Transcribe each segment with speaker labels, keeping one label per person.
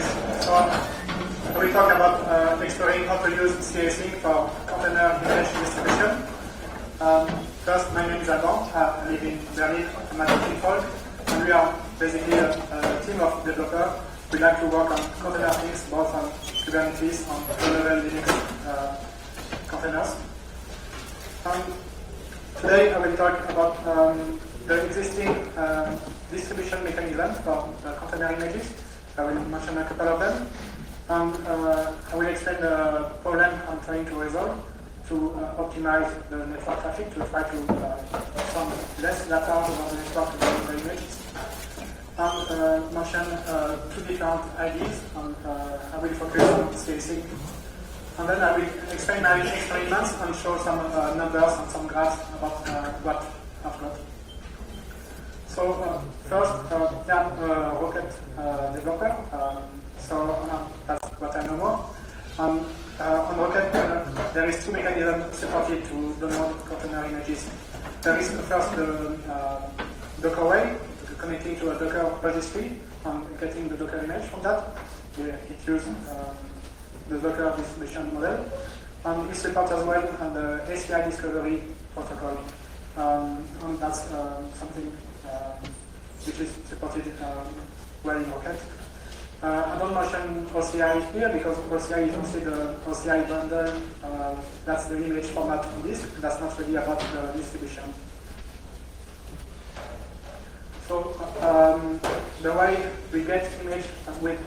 Speaker 1: space. So we talk about exploring how to use casync for container image distribution. First, my name is Alban. I live in Berlin. I'm at Folk, and we are basically a team of developers. We like to work on container things, both on Kubernetes, on low-level Linux containers. Today I will talk about the existing distribution mechanism for container images. I will mention a couple of them. And I will explain the problem I'm trying to resolve to optimize the network traffic, to try to send less data over the network to the images. And mention two different ideas, and I will focus on casync. And then I will explain my experiments and show some numbers and some graphs about what I've got. So first, I'm a Rocket developer, so that's what I know more. On Rocket, there is two mechanisms supported to download container images. There is first the Docker way, connecting to a Docker registry and getting the Docker image from that. It uses the Docker distribution model. And we support as well the ACI discovery protocol. And that's something which is supported well in Rocket. I don't mention OCI here because OCI is mostly the OCI bundle. That's the image format on disk. That's not really about the distribution. So the way we get image with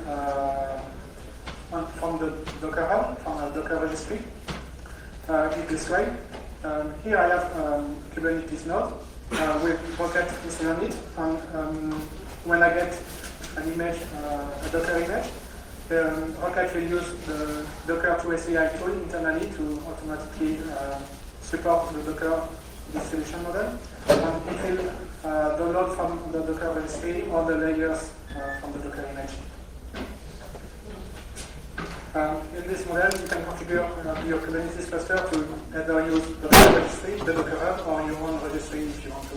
Speaker 1: from the Docker hub, from a Docker registry, is this way. Here I have Kubernetes node with Rocket installed on it, and when I get an image, a Docker image, Rocket will use the Docker to ACI tool internally to automatically support the Docker distribution model, and it will download from the Docker registry all the layers from the Docker image. In this model, you can configure your Kubernetes cluster to either use the Docker registry, the Docker hub, or your own registry if you want to.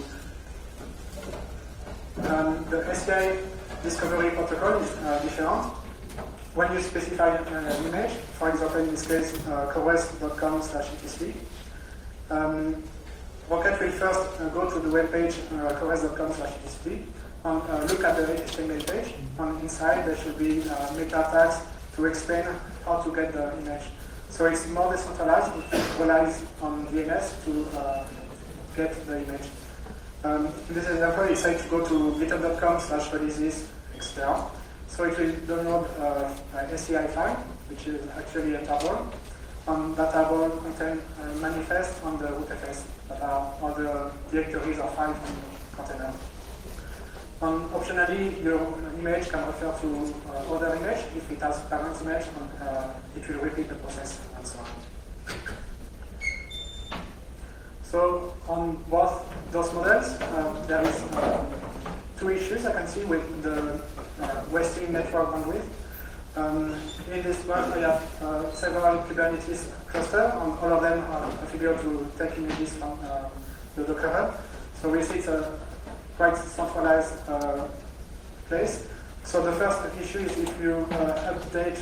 Speaker 1: The ACI discovery protocol is different. When you specify an image, for example, in this case, cores.com/etc, Rocket will first go to the web page cores.com/etc and look at the HTML page, and inside there should be meta tags to explain how to get the image. So it's more decentralized. It relies on DNS to get the image. In this example, it's said to go to github.com/releases, etc. So it will download an ACI file, which is actually a table. And that table contains a manifest and the rootfs, that are all the directories or files in the container. And optionally, your image can refer to other image if it has parent image, and it will repeat the process and so on. So on both those models, there is two issues I can see with the wasting network bandwidth. In this one, I have several Kubernetes clusters, and all of them are configured to take images from the Docker hub. So we see it's a quite centralized place. So the first issue is if you update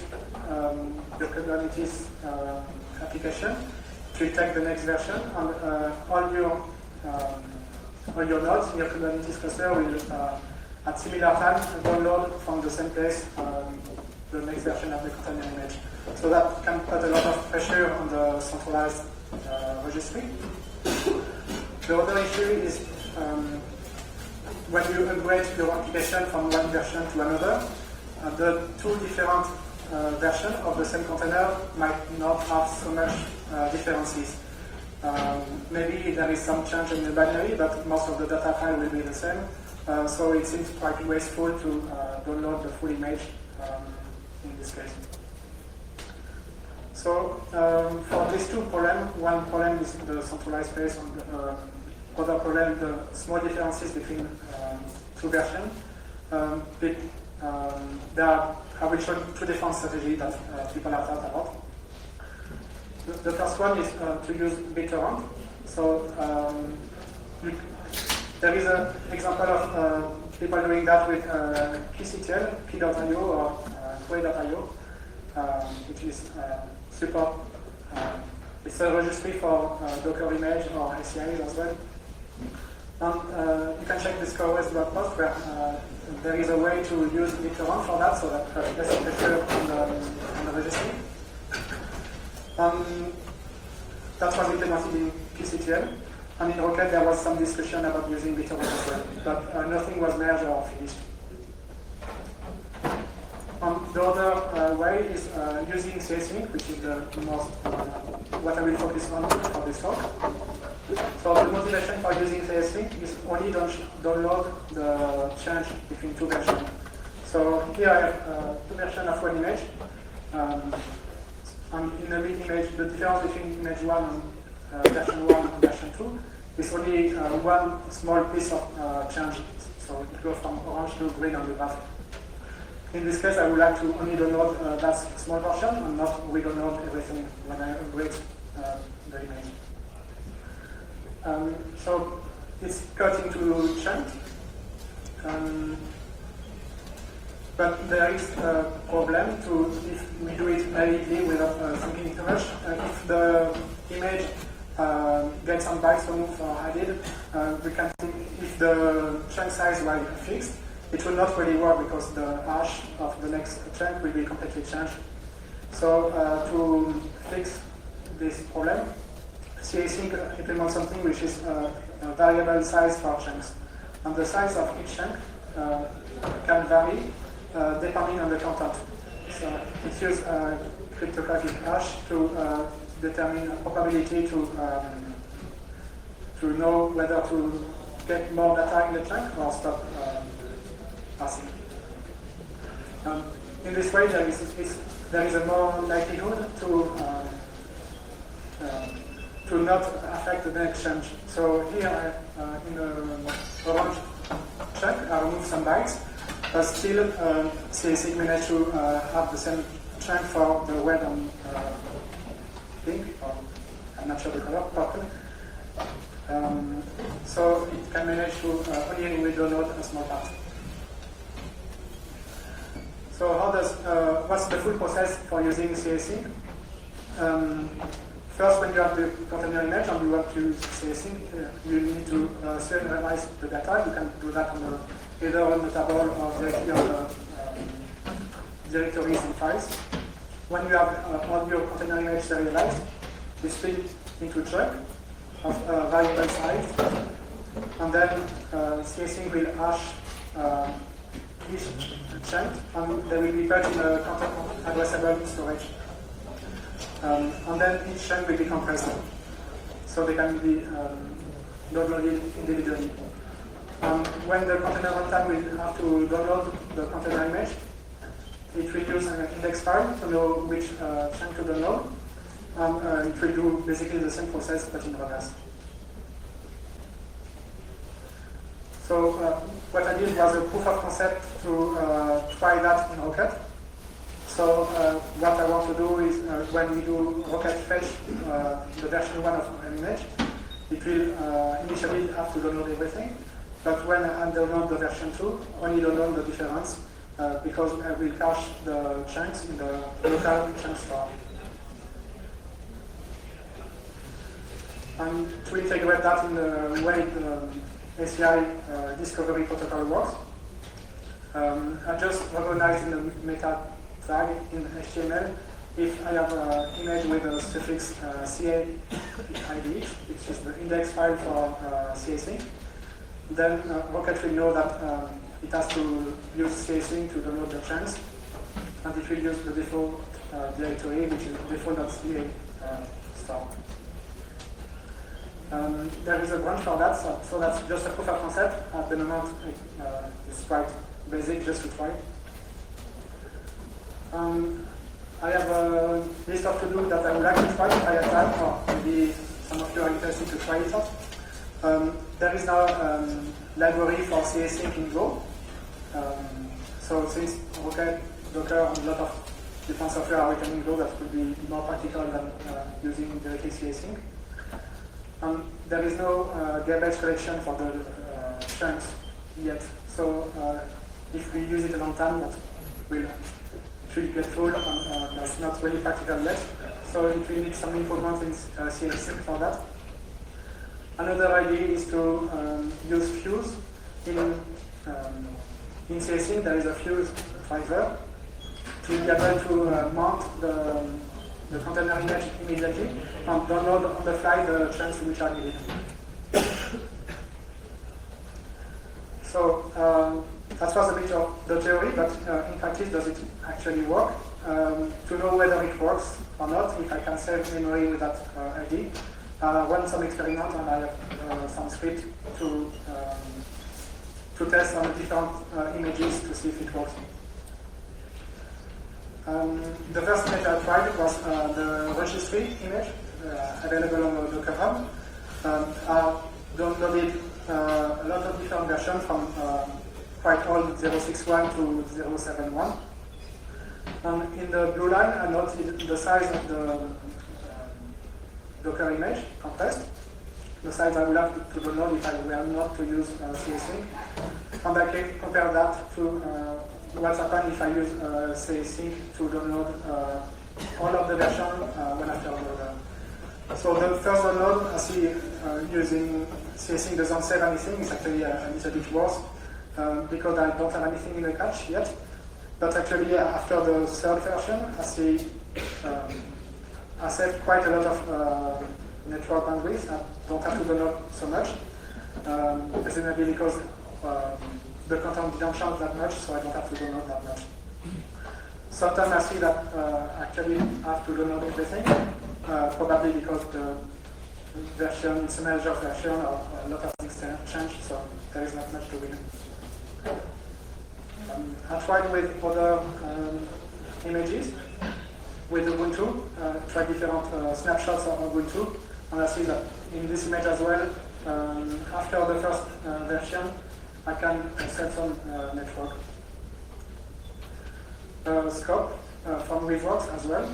Speaker 1: your Kubernetes application, it will take the next version, and all your nodes in your Kubernetes cluster will at similar time download from the same place the next version of the container image. So that can put a lot of pressure on the centralized registry. The other issue is when you upgrade your application from one version to another, the two different versions of the same container might not have so much differences. Maybe there is some change in the binary, but most of the data file will be the same. So it seems quite wasteful to download the full image in this case. So for these two problems, one problem is the centralized space, and the other problem, the small differences between two versions. I will show two different strategies that people have thought about. The first one is to use BitTorrent. So there is an example of people doing that with keyctl, key.io, or way.io, which is support. It's a registry for Docker image or ACIs as well. And you can check this CoreOS.post where there is a way to use Victor1 for that, so that that's pressure on the registry. That was implemented in QCTL. And in Rocket there was some discussion about using Victor1 as well, but nothing was merged or finished. The other way is using casync, which is the most what I will focus on for this talk. So the motivation for using casync is only download the change between two versions. So here I have two versions of one image. And in the image, the difference between image 1 and version 1 and version 2 is only one small piece of change. So it goes from orange to green on the graph. In this case, I would like to only download that small version and not re-download everything when I upgrade the image. So it's cut into chunks. But there is a problem if we do it immediately without thinking too much. If the image gets some bytes removed or added, we can think if the chunk size was fixed, it will not really work because the hash of the next chunk will be completely changed. So to fix this problem, casync implements something which is a variable size for chunks. And the size of each chunk can vary depending on the content. So it uses cryptographic hash to determine probability to know whether to get more data in the chunk or stop passing. In this way, there is a more likelihood to not affect the next change. So here, in the orange chunk, I remove some bytes, but still, casync managed to have the same chunk for the red and pink, or I'm not sure the color, purple. So it can manage to only download a small part. So what's the full process for using casync? First, when you have the container image and you want to use casync, you need to serialize the data. You can do that either on the table or directly on the directories and files. When you have all your container image serialized, you split into chunks of variable size, and then casync will hash each chunk, and they will be put in a content addressable storage. And then each chunk will be compressed, so they can be downloaded individually. When the container runtime will have to download the container image, it will use an index file to know which chunk to download, and it will do basically the same process but in reverse. So what I did was a proof of concept to try that in Rocket. So what I want to do is when we do Rocket fetch the version 1 of an image, it will initially have to download everything. But when I download the version 2, only download the difference because I will cache the chunks in the local chunk store. And to integrate that in the way the ACI discovery protocol works, I just recognize in the meta tag in HTML if I have an image with a suffix CA_ID, which is the index file for casync, then Rocket will know that it has to use casync to download the chunks, and it will use the default directory, which is default.ca store. There is a branch for that, so that's just a proof of concept. At the moment, it's quite basic, just to try. I have a list of to-do that I would like to try if I have time, or maybe some of you are interested to try it out. There is now a library for casync in Go. So since Rocket, Docker, and a lot of different software are written in Go, that would be more practical than using directly casync. There is no garbage collection for the chunks yet. So if we use it a long time, that will should get full, and that's not really practical yet. So it will need some improvement in casync for that. Another idea is to use fuse. In casync, there is a fuse driver to be able to mount the container image immediately and download on the fly the chunks which are needed. So that was a bit of the theory, but in practice, does it actually work? To know whether it works or not, if I can save memory with that ID, run some experiment, and I have some script to test on different images to see if it works. The first image I tried was the registry image available on the Docker Hub. I downloaded a lot of different versions from quite old 061 to 071. And in the blue line, I noted the size of the Docker image compressed, the size I would have to download if I were not to use casync. And I can compare that to what's happened if I use casync to download all of the version one after another. So the first download, I see using casync doesn't save anything. It's actually a little bit worse because I don't have anything in the cache yet. But actually, after the third version, I see I saved quite a lot of network bandwidth. I don't have to download so much, presumably because the content didn't change that much, so I don't have to download that much. Sometimes I see that actually I have to download everything, probably because the version, it's a major version, or a lot of things changed, so there is not much to win. I tried with other images, with Ubuntu, try different snapshots of Ubuntu, and I see that in this image as well, after the first version, I can set some network. Scope from ReveWorks as well,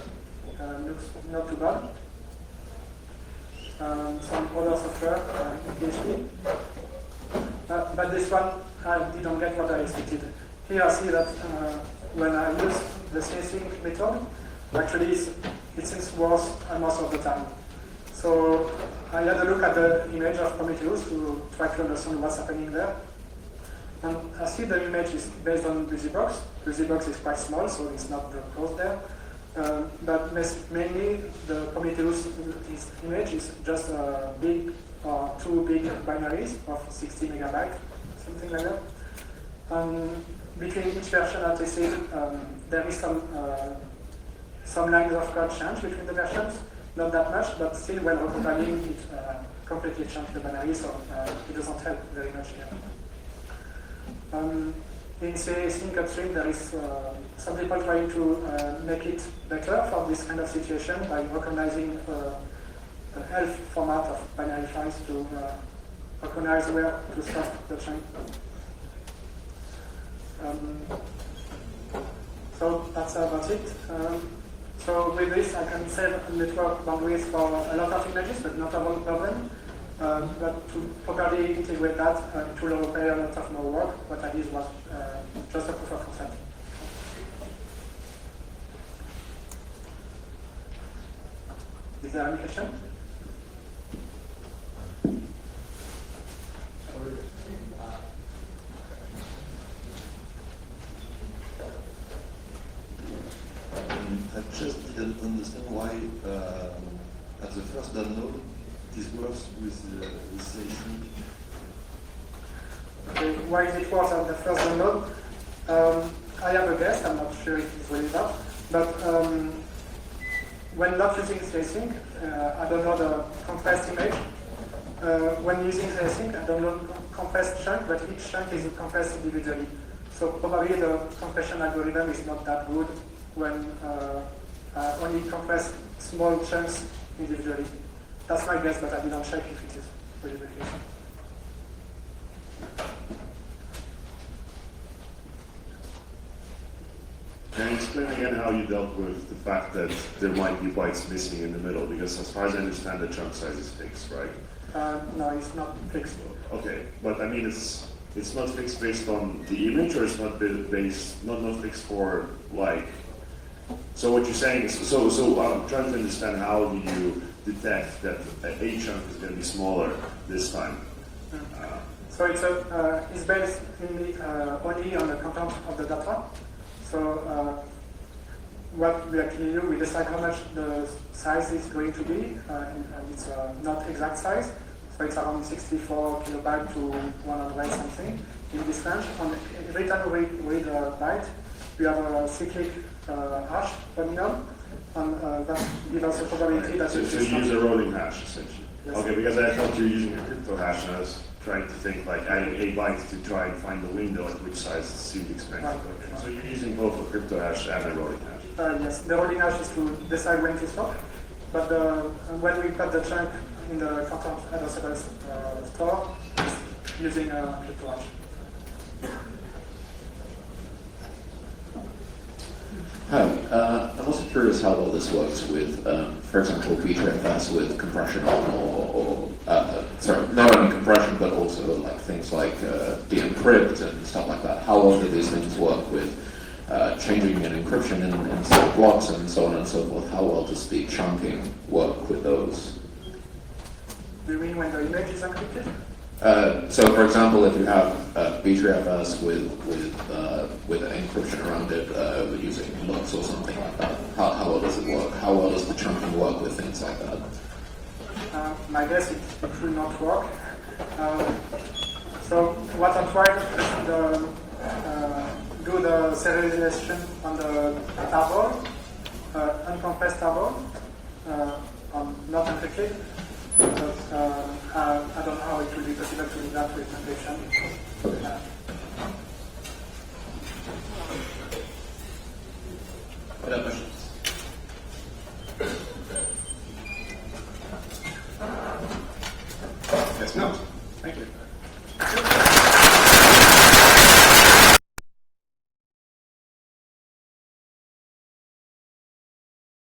Speaker 1: looks not too bad. Some other software, PHP. But this one, I didn't get what I expected. Here I see that when I use the casync method, actually it seems worse most of the time. So I had a look at the image of Prometheus to try to understand what's happening there. And I see the image is based on BusyBox. BusyBox is quite small, so it's not the code there. But mainly the Prometheus image is just a big or two big binaries of 60 megabytes, something like that. Between each version I tested, there is some lines of code change between the versions, not that much, but still when recompiling it completely changed the binary, so it doesn't help very much here. In casync upstream, there is some people trying to make it better for this kind of situation by recognizing the ELF format of binary files to recognize where to stop the chunk. So that's about it. So with this, I can save network bandwidth for a lot of images, but not all of them. But to properly integrate that, it will require a lot of more work. What I did was just a proof of concept. Is there any question?
Speaker 2: I just didn't understand why at the first download this works with casync.
Speaker 1: Okay, why is it worse at the first download? I have a guess, I'm not sure if it's really that, but when not using casync, I download a compressed image. When using casync, I download compressed chunk, but each chunk is compressed individually. So probably the compression algorithm is not that good when only compress small chunks individually. That's my guess, but I didn't check if it is really the case.
Speaker 3: Can you explain again how you dealt with the fact that there might be bytes missing in the middle? Because as far as I understand, the chunk size is fixed, right?
Speaker 1: No, it's not fixed.
Speaker 3: Okay, but I mean, it's not fixed based on the image, or it's not based, not fixed for like So what you're saying is, so I'm trying to understand how do you detect that a chunk is going to be smaller this time?
Speaker 1: So it's based only on the content of the data. So what we actually do, we decide how much the size is going to be, and it's not exact size. So it's around 64 kilobyte to 100 something in this range. On every time we read a byte, we have a cyclic hash running on, and that gives us a probability that
Speaker 3: So you use a rolling hash essentially.
Speaker 1: Yes.
Speaker 3: Okay, because I thought you were using a crypto hash, and I was trying to think like adding a byte to try and find the window at which size it seemed expensive.
Speaker 1: Right.
Speaker 3: Okay. So you're using both a crypto hash and a rolling hash.
Speaker 1: Yes, the rolling hash is to decide when to stop, but when we put the chunk in the content addressable store, it's using a crypto hash.
Speaker 4: Hi, I'm also curious how well this works with, for example, BTRFS with compression on, or sorry, not only compression, but also like things like de-encrypt and stuff like that. How well do these things work with changing an encryption in some blocks and so on and so forth? How well does the chunking work with those?
Speaker 1: Do you mean when the image is encrypted?
Speaker 4: So, for example, if you have BTRFS with encryption around it using looks or something like that, how well does it work? How well does the chunking work with things like that?
Speaker 1: My guess it will not work. So what I'm trying is do the serialization on the table, uncompressed table, not encrypted. But I don't know how it will be possible to do that with encryption.
Speaker 4: Other questions?